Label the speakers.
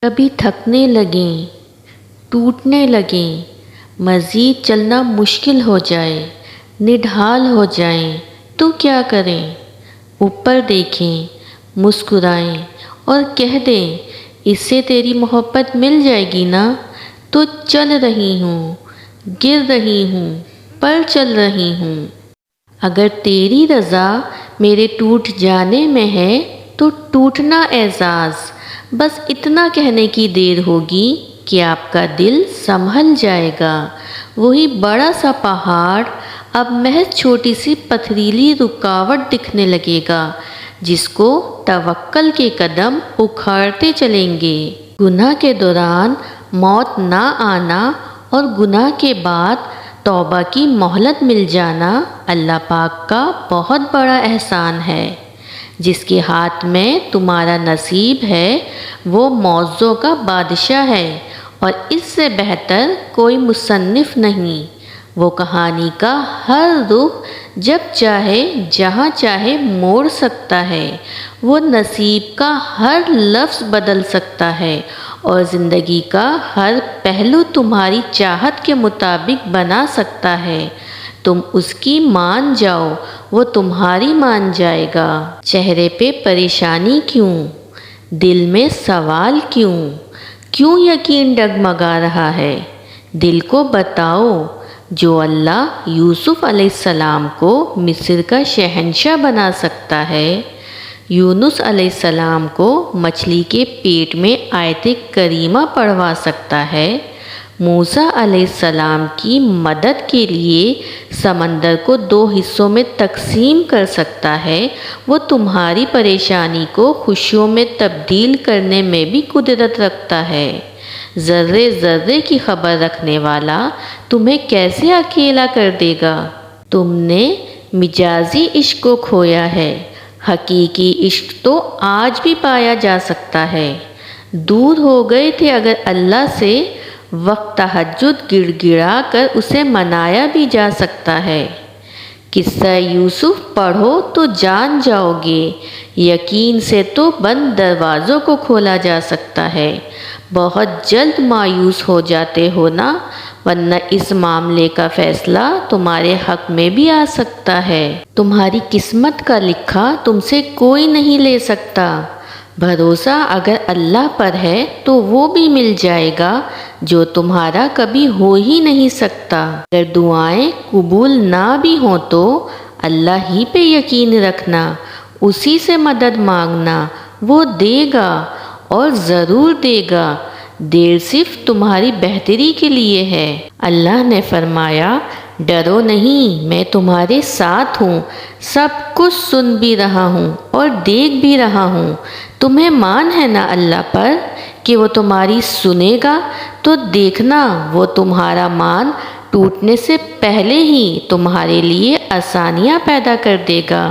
Speaker 1: کبھی تھکنے لگیں، ٹوٹنے لگیں، مزید چلنا مشکل ہو جائے، نڈھال ہو جائیں تو کیا کریں؟ اوپر دیکھیں، مسکرائیں اور کہہ دیں اس سے تیری محبت مل جائے گی نا؟ تو چل رہی ہوں، گر رہی ہوں، پر چل رہی ہوں۔ اگر تیری رضا میرے ٹوٹ جانے میں ہے تو ٹوٹنا اعزاز، بس اتنا کہنے کی دیر ہوگی کہ آپ کا دل سنبھل جائے گا۔ وہی بڑا سا پہاڑ اب محض چھوٹی سی پتھریلی رکاوٹ دکھنے لگے گا جس کو توکل کے قدم اکھاڑتے چلیں گے۔ گناہ کے دوران موت نہ آنا اور گناہ کے بعد توبہ کی مہلت مل جانا اللہ پاک کا بہت بڑا احسان ہے۔ جس کے ہاتھ میں تمہارا نصیب ہے وہ موضوع کا بادشاہ ہے اور اس سے بہتر کوئی مصنف نہیں۔ وہ کہانی کا ہر رخ جب چاہے جہاں چاہے موڑ سکتا ہے، وہ نصیب کا ہر لفظ بدل سکتا ہے اور زندگی کا ہر پہلو تمہاری چاہت کے مطابق بنا سکتا ہے۔ تم اس کی مان جاؤ، وہ تمہاری مان جائے گا۔ چہرے پہ پریشانی کیوں؟ دل میں سوال کیوں؟ کیوں یقین ڈگمگا رہا ہے؟ دل کو بتاؤ، جو اللہ یوسف علیہ السلام کو مصر کا شہنشاہ بنا سکتا ہے، یونس علیہ السلام کو مچھلی کے پیٹ میں آیت کریمہ پڑھوا سکتا ہے، موسیٰ علیہ السلام کی مدد کے لیے سمندر کو 2 حصوں میں تقسیم کر سکتا ہے، وہ تمہاری پریشانی کو خوشیوں میں تبدیل کرنے میں بھی قدرت رکھتا ہے۔ ذرے ذرے کی خبر رکھنے والا تمہیں کیسے اکیلا کر دے گا؟ تم نے مجازی عشق کو کھویا ہے، حقیقی عشق تو آج بھی پایا جا سکتا ہے۔ دور ہو گئے تھے اگر اللہ سے، وقت تہجد گڑ گڑا کر اسے منایا بھی جا سکتا ہے۔ قصہ یوسف پڑھو تو جان جاؤ گے، یقین سے تو بند دروازوں کو کھولا جا سکتا ہے۔ بہت جلد مایوس ہو جاتے ہو نا، ورنہ اس معاملے کا فیصلہ تمہارے حق میں بھی آ سکتا ہے۔ تمہاری قسمت کا لکھا تم سے کوئی نہیں لے سکتا۔ بھروسہ اگر اللہ پر ہے تو وہ بھی مل جائے گا جو تمہارا کبھی ہو ہی نہیں سکتا۔ اگر دعائیں قبول نہ بھی ہوں تو اللہ ہی پہ یقین رکھنا، اسی سے مدد مانگنا، وہ دے گا اور ضرور دے گا۔ دیر صرف تمہاری بہتری کے لیے ہے۔ اللہ نے فرمایا، ڈرو نہیں، میں تمہارے ساتھ ہوں، سب کچھ سن بھی رہا ہوں اور دیکھ بھی رہا ہوں۔ تمہیں مان ہے نا اللہ پر کہ وہ تمہاری سنے گا؟ تو دیکھنا وہ تمہارا مان ٹوٹنے سے پہلے ہی تمہارے لیے آسانیاں پیدا کر دے گا۔